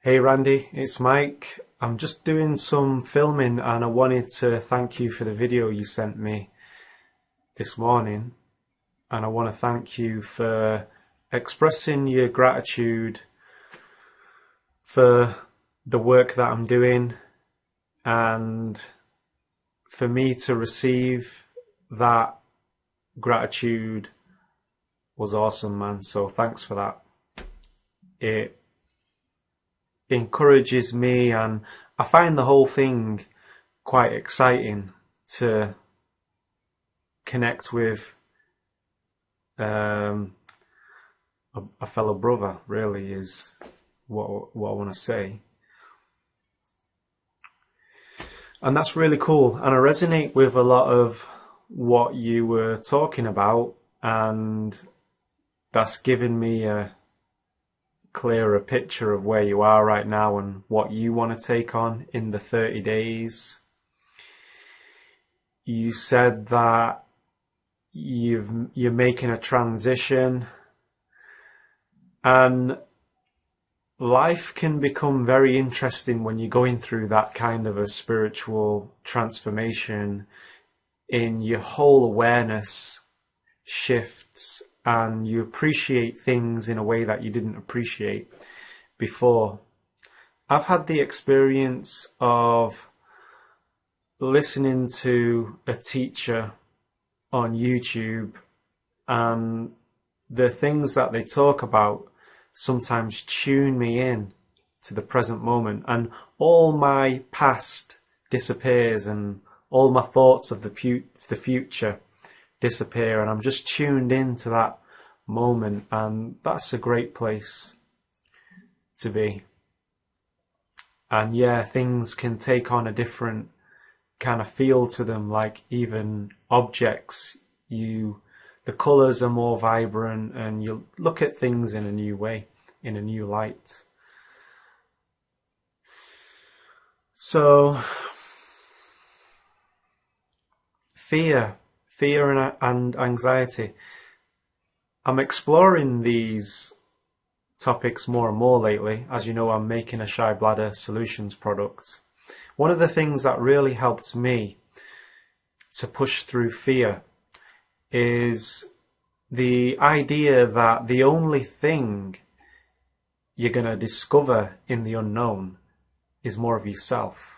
Hey Randy, it's Mike. I'm just doing some filming and I wanted to thank you for the video you sent me this morning. And I want to thank you for expressing your gratitude for the work that I'm doing and for me to receive that gratitude was awesome, man. So thanks for that. It encourages me and I find the whole thing quite exciting to connect with a fellow brother, really, is what I want to say. And that's really cool. And I resonate with a lot of what you were talking about, and that's given me a clearer picture of where you are right now and what you want to take on in the 30 days. You said that you're making a transition, and life can become very interesting when you're going through that kind of a spiritual transformation. In your whole awareness shifts and you appreciate things in a way that you didn't appreciate before. I've had the experience of listening to a teacher on YouTube, and the things that they talk about sometimes tune me in to the present moment, and all my past disappears and all my thoughts of the future disappear, and I'm just tuned into that moment, and that's a great place to be. And yeah, things can take on a different kind of feel to them, like even objects, the colours are more vibrant and you look at things in a new way, in a new light. So fear and anxiety. I'm exploring these topics more and more lately. As you know, I'm making a Shy Bladder Solutions product. One of the things that really helped me to push through fear is the idea that the only thing you're going to discover in the unknown is more of yourself.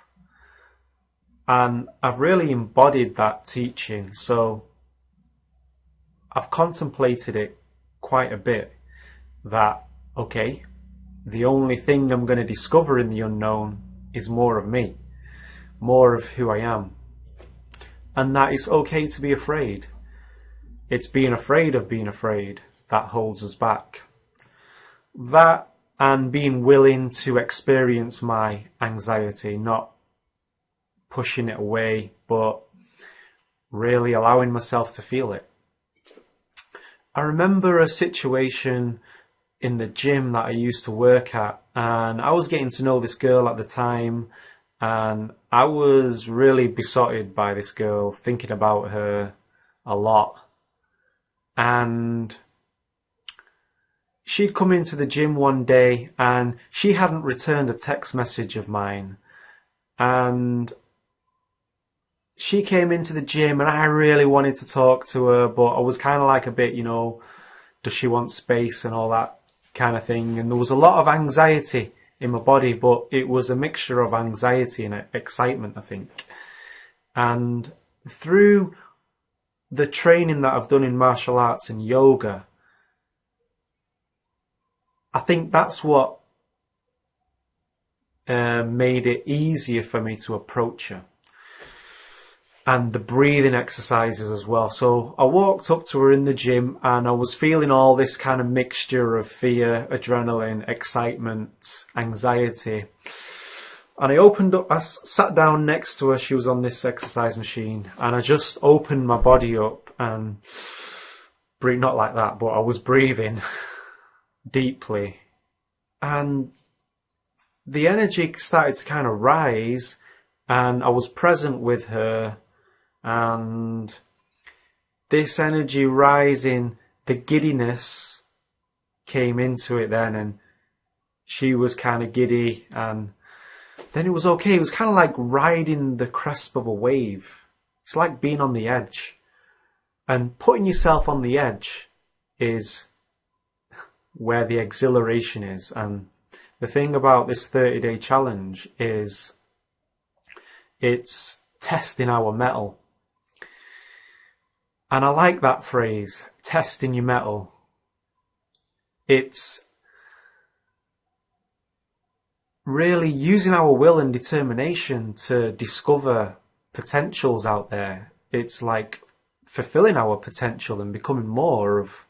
And I've really embodied that teaching, so I've contemplated it quite a bit, that, okay, the only thing I'm going to discover in the unknown is more of me, more of who I am. And that it's okay to be afraid. It's being afraid of being afraid that holds us back. That and being willing to experience my anxiety, not pushing it away, but really allowing myself to feel it. I remember a situation in the gym that I used to work at, and I was getting to know this girl at the time, and I was really besotted by this girl, thinking about her a lot. And she'd come into the gym one day and she hadn't returned a text message of mine. And she came into the gym and I really wanted to talk to her, but I was kind of like a bit, does she want space and all that kind of thing. And there was a lot of anxiety in my body, but it was a mixture of anxiety and excitement, I think. And through the training that I've done in martial arts and yoga, I think that's what made it easier for me to approach her. And the breathing exercises as well. So I walked up to her in the gym and I was feeling all this kind of mixture of fear, adrenaline, excitement, anxiety. And I sat down next to her. She was on this exercise machine, and I just opened my body up and breathe, not like that, but I was breathing deeply. And the energy started to kind of rise, and I was present with her. And this energy rising, the giddiness came into it then, and she was kind of giddy, and then it was okay. It was kind of like riding the crest of a wave. It's like being on the edge. And putting yourself on the edge is where the exhilaration is. And the thing about this 30-day challenge is it's testing our mettle. And I like that phrase, testing your mettle. It's really using our will and determination to discover potentials out there. It's like fulfilling our potential and becoming more of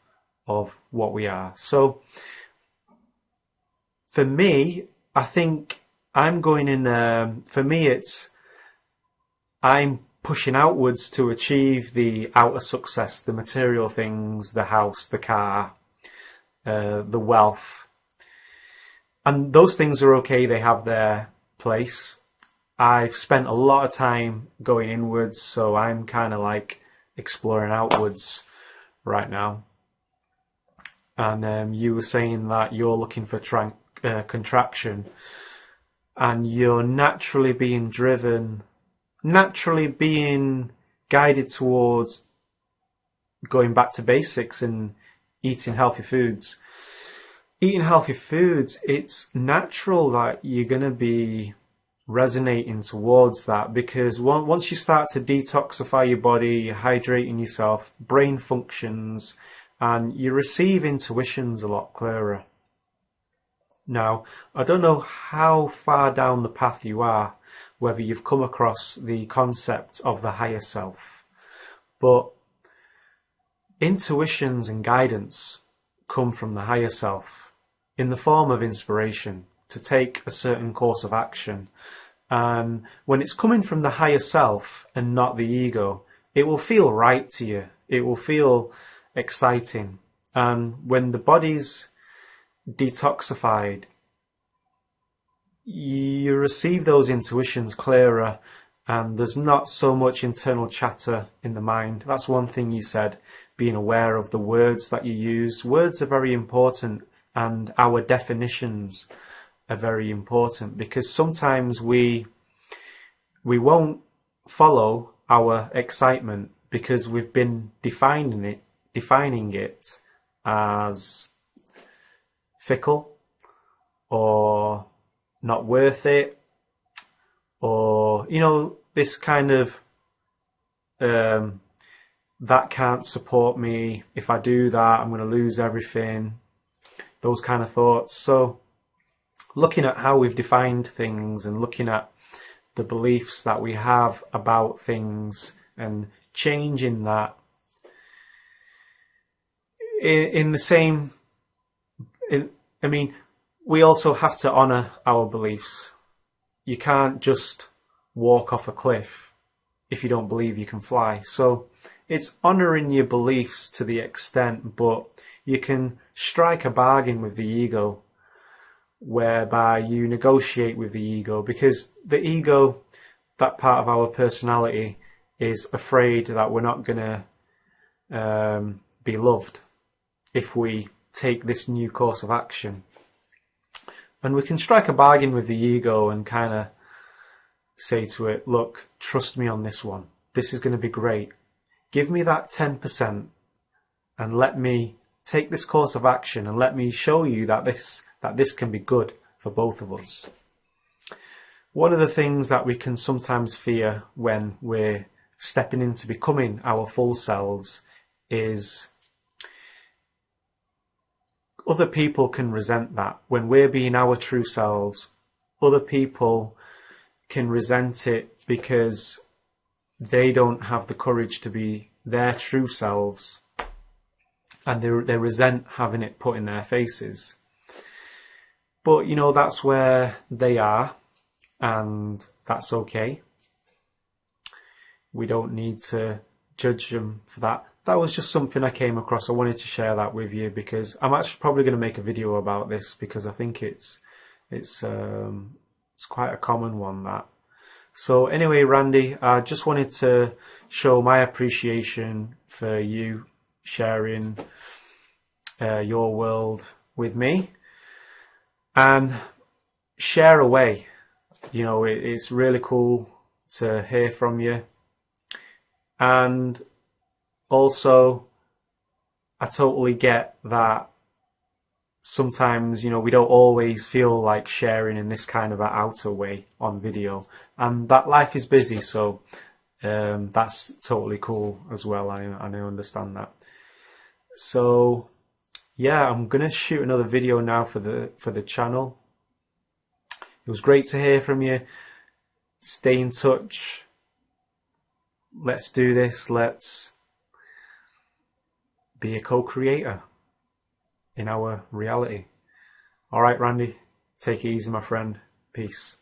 what we are. So for me, I think I'm going in, for me I'm pushing outwards to achieve the outer success, the material things, the house, the car, the wealth. And those things are okay, they have their place. I've spent a lot of time going inwards, so I'm kind of like exploring outwards right now. And you were saying that you're looking for contraction, and you're naturally being driven, naturally being guided towards going back to basics and eating healthy foods. Eating healthy foods, it's natural that you're going to be resonating towards that, because once you start to detoxify your body, you're hydrating yourself, brain functions, and you receive intuitions a lot clearer. Now, I don't know how far down the path you are, whether you've come across the concept of the higher self, but intuitions and guidance come from the higher self in the form of inspiration to take a certain course of action. And when it's coming from the higher self and not the ego, it will feel right to you. It will feel exciting. And when the body's detoxified, you receive those intuitions clearer, and there's not so much internal chatter in the mind. That's one thing you said, being aware of the words that you use. Words are very important, and our definitions are very important, because sometimes we won't follow our excitement because we've been defining it as fickle or not worth it, or this kind of that can't support me. If I do that, I'm going to lose everything. Those kind of thoughts. So looking at how we've defined things and looking at the beliefs that we have about things and changing that we also have to honour our beliefs. You can't just walk off a cliff if you don't believe you can fly. So it's honouring your beliefs to the extent, but you can strike a bargain with the ego whereby you negotiate with the ego, because the ego, that part of our personality, is afraid that we're not going to be loved if we take this new course of action. And we can strike a bargain with the ego and kind of say to it, look, trust me on this one. This is going to be great. Give me that 10% and let me take this course of action and let me show you that this can be good for both of us. One of the things that we can sometimes fear when we're stepping into becoming our full selves is other people can resent that. When we're being our true selves, other people can resent it because they don't have the courage to be their true selves, and they resent having it put in their faces. But that's where they are, and that's okay. We don't need to judge them for that. That was just something I came across. I wanted to share that with you because I'm actually probably going to make a video about this, because I think it's quite a common one, that. So anyway, Randy, I just wanted to show my appreciation for you sharing your world with me. and share away. You know, it's really cool to hear from you. And also, I totally get that sometimes, you know, we don't always feel like sharing in this kind of an outer way on video, and that life is busy, so that's totally cool as well. I understand that. So yeah, I'm gonna shoot another video now for the channel. It was great to hear from you. Stay in touch. Let's do this. Let's be a co-creator in our reality. All right, Randy, take it easy, my friend. Peace.